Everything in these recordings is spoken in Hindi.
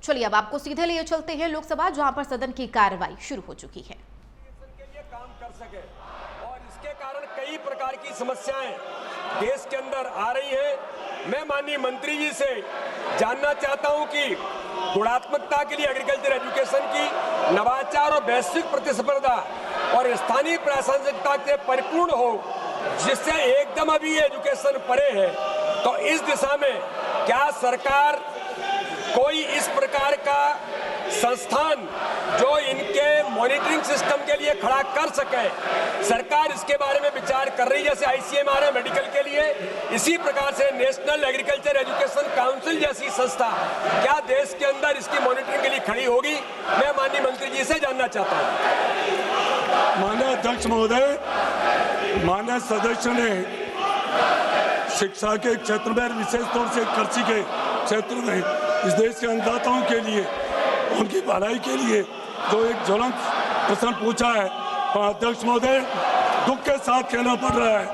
चलिए अब आपको सीधे लिए चलते हैं लोकसभा, जहां पर सदन की कार्रवाई शुरू हो चुकी है। के लिए काम कर सके और इसके कारण कई प्रकार की समस्याएं देश के अंदर आ रही हैं। मैं माननीय मंत्री जी से जानना चाहता हूं कि गुणात्मकता के लिए एग्रीकल्चर एजुकेशन की नवाचार और वैश्विक प्रतिस्पर्धा और स्थानीय प्रासंगिकता से परिपूर्ण हो, जिससे एकदम अभी एजुकेशन परे है, तो इस दिशा में क्या सरकार कोई इस प्रकार का संस्थान जो इनके मॉनिटरिंग सिस्टम के लिए खड़ा कर सके, सरकार इसके बारे में विचार कर रही है। जैसे ICMR है मेडिकल के लिए, इसी प्रकार से नेशनल एग्रीकल्चर एजुकेशन काउंसिल जैसी संस्था क्या देश के अंदर इसकी मॉनिटरिंग के लिए खड़ी होगी? मैं माननीय मंत्री जी से जानना चाहता हूँ। माननीय अध्यक्ष महोदय, माननीय सदस्य ने शिक्षा के क्षेत्र में, विशेष तौर से कृषि के क्षेत्र में इस देश के अन्नदाताओं के लिए, उनकी भलाई के लिए जो एक ज्वलंत प्रश्न पूछा है, अध्यक्ष महोदय दुख के साथ कहना पड़ रहा है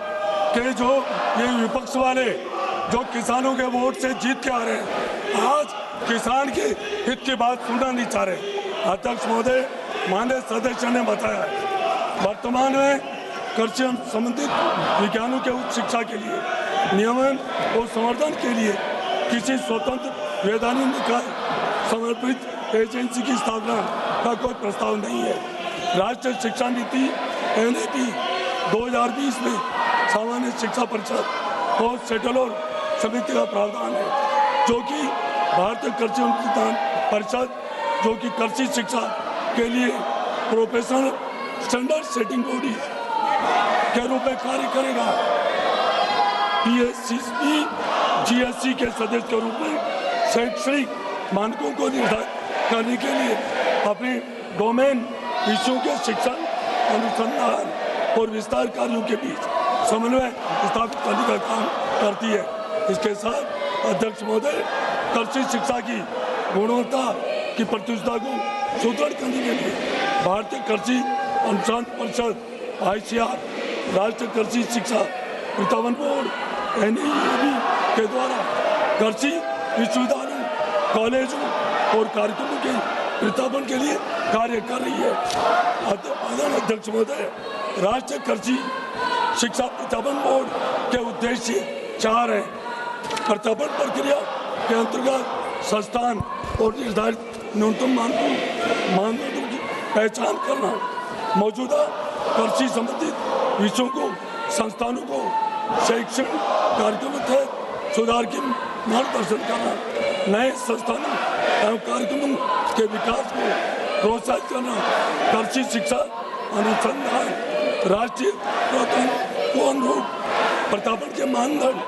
कि जो ये विपक्ष वाले जो किसानों के वोट से जीत के आ रहे हैं, आज किसान के हित की बात सुनना नहीं चाह रहे। अध्यक्ष महोदय, माननीय सदस्य ने बताया वर्तमान में कृषि संबंधित विज्ञानों के उच्च शिक्षा के लिए नियमन और संवर्धन के लिए किसी स्वतंत्र वैधानिक निकाय समर्पित एजेंसी की स्थापना का कोई प्रस्ताव नहीं है। राष्ट्रीय शिक्षा नीति NEP 2020 में सामान्य शिक्षा परिषद और सेटलोर समिति का प्रावधान है, जो कि भारतीय कृषि अनुसंधान परिषद, जो कि कृषि शिक्षा के लिए प्रोफेशनल स्टैंडर्ड सेटिंग बॉडी के रूप में कार्य करेगा। PSCB GSC के सदस्य के रूप में शैक्षणिक मानकों को निर्धारित करने के लिए अपने डोमेन विषयों के शिक्षण, अनुसंधान और विस्तार कार्यों के बीच समन्वय स्थापित करने का काम करती है। इसके साथ अध्यक्ष महोदय, कृषि शिक्षा की गुणवत्ता की प्रतिष्ठा को सुदृढ़ करने के लिए भारतीय कृषि अनुसंधान परिषद ICR, राष्ट्रीय कृषि शिक्षा प्रबंधन बोर्ड NEAB के द्वारा कृषि विश्वविद्यालयों, कॉलेजों और कार्यक्रमों के प्रवर्तन के लिए कार्य कर रही है। अध्यक्ष महोदय, राष्ट्रीय कृषि शिक्षा प्रबंधन बोर्ड के उद्देश्य 4 हैं। प्रवर्तन प्रक्रिया के अंतर्गत संस्थान और निर्धारित न्यूनतम मानदंडों की पहचान करना, मौजूदा कृषि संबंधित विषयों को संस्थानों को शैक्षणिक कार्यक्रमों तहत सुधार के मार्गदर्शन करना, नए संस्थानों एवं कार्यक्रमों के विकास को प्रोत्साहित करना, कृषि शिक्षा अनुसंधान राष्ट्रीय को अनुरूप प्रवर्तन के मानदंड,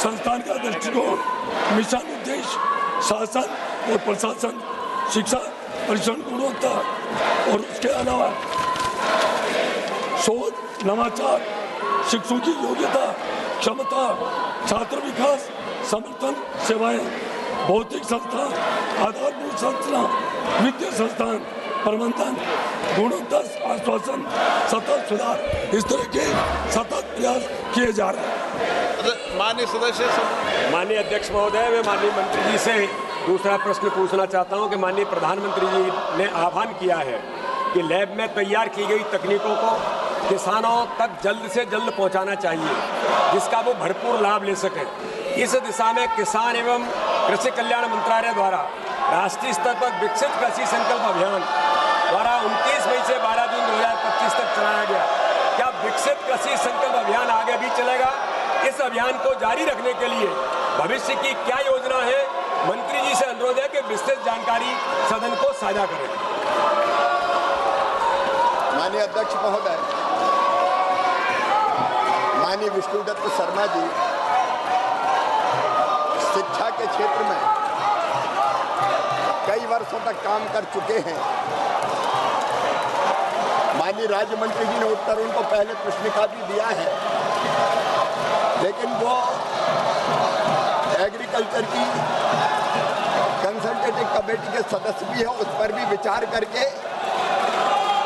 संस्थान का दृष्टिकोण, मिशन उद्देश्य, शासन और प्रशासन, शिक्षा परिक्षण गुणवत्ता और उसके अलावा शोध, नवाचार, शिक्षकों की योग्यता, क्षमता, छात्र विकास, समर्थन सेवाएं, भौतिक संस्थान, आधारभूत संस्थान, वित्तीय संस्थान, प्रबंधन, गुणवत्ता आश्वासन, सतत सुधार, इस तरह के सतत प्रयास किए जा रहे हैं। माननीय सदस्य, माननीय अध्यक्ष महोदय, मैं माननीय मंत्री जी से दूसरा प्रश्न पूछना चाहता हूं कि माननीय प्रधानमंत्री जी ने आह्वान किया है कि लैब में तैयार की गई तकनीकों को किसानों तक जल्द से जल्द पहुंचाना चाहिए, जिसका वो भरपूर लाभ ले सकें। इस दिशा में किसान एवं कृषि कल्याण मंत्रालय द्वारा राष्ट्रीय स्तर पर विकसित कृषि संकल्प अभियान द्वारा 29 मई से 12 जून 2025 तक चलाया गया। क्या विकसित कृषि संकल्प अभियान आगे भी चलेगा? इस अभियान को जारी रखने के लिए भविष्य की क्या योजना है? मंत्री जी से अनुरोध है कि विस्तृत जानकारी सदन को साझा करें। माननीय अध्यक्ष महोदय, माननीय विष्णुदत्त शर्मा जी शिक्षा के क्षेत्र में कई वर्षों तक काम कर चुके हैं। माननीय राज्य मंत्री जी ने उत्तर उनको पहले पुस्तिका भी दिया है, लेकिन वो एग्रीकल्चर की कंसल्टेटिव कमेटी के सदस्य भी है। उस पर भी विचार करके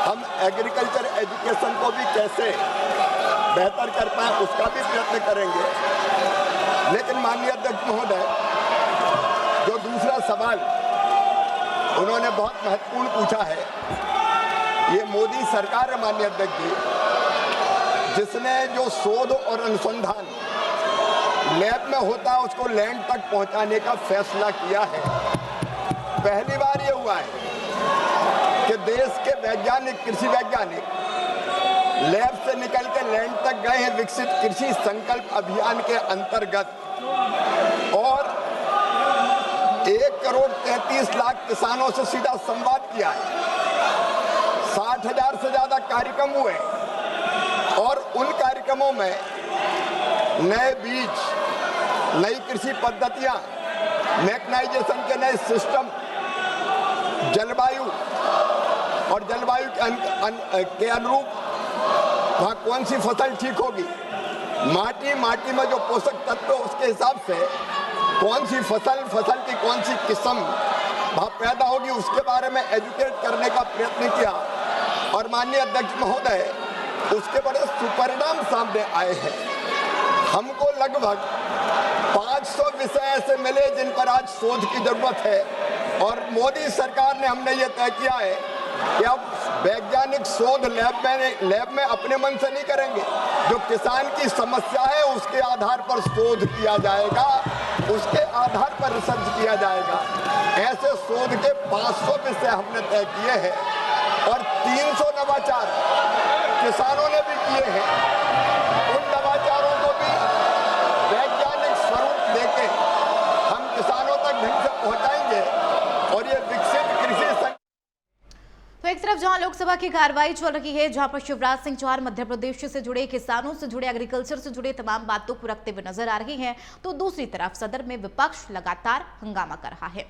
हम एग्रीकल्चर एजुकेशन को भी कैसे बेहतर कर पाए, उसका भी प्रयत्न करेंगे। लेकिन माननीय अध्यक्ष महोदय, जो दूसरा सवाल इन्होंने बहुत महत्वपूर्ण पूछा है। ये मोदी सरकार है माननीय अध्यक्ष जी, जिसने जो शोध और अनुसंधान लैब में होता है उसको लैंड तक पहुंचाने का फैसला किया है। पहली बार ये हुआ है कि देश के वैज्ञानिक, कृषि वैज्ञानिक लैब से निकल के लैंड तक गए हैं विकसित कृषि संकल्प अभियान के अंतर्गत, और 1,33,00,000 किसानों से सीधा संवाद किया है। 60,000 से ज्यादा कार्यक्रम हुए और उन कार्यक्रमों में नए बीज, नई कृषि पद्धतियां, मैकेनाइजेशन के नए सिस्टम, जलवायु और जलवायु के अनुरूप वहाँ कौन सी फसल ठीक होगी, माटी में जो पोषक तत्व उसके हिसाब से कौन सी फसल की कौन सी किस्म वहाँ पैदा होगी, उसके बारे में एजुकेट करने का प्रयत्न किया। और माननीय अध्यक्ष महोदय, उसके बड़े सुपरिणाम सामने आए हैं। हमको लगभग 500 विषय ऐसे मिले जिन पर आज शोध की जरूरत है, और मोदी सरकार ने हमने ये तय किया है कि अब वैज्ञानिक शोध लैब में अपने मन से नहीं करेंगे। जो किसान की समस्या है उसके आधार पर शोध किया जाएगा, उसके आधार पर रिसर्च किया जाएगा। ऐसे शोध के 500 विषय हमने तय किए हैं और 300 नवाचार किसानों ने भी किए हैं। उन नवाचारों को भी वैज्ञानिक स्वरूप देके हम किसानों तक ढंग से पहुंचाएंगे और ये विकसित कृषि। तो एक तरफ जहां लोकसभा की कार्रवाई चल रही है, जहां पर शिवराज सिंह चौहान मध्य प्रदेश से जुड़े, किसानों से जुड़े, एग्रीकल्चर से जुड़े तमाम बातों को रखते हुए नजर आ रही हैं, तो दूसरी तरफ सदन में विपक्ष लगातार हंगामा कर रहा है।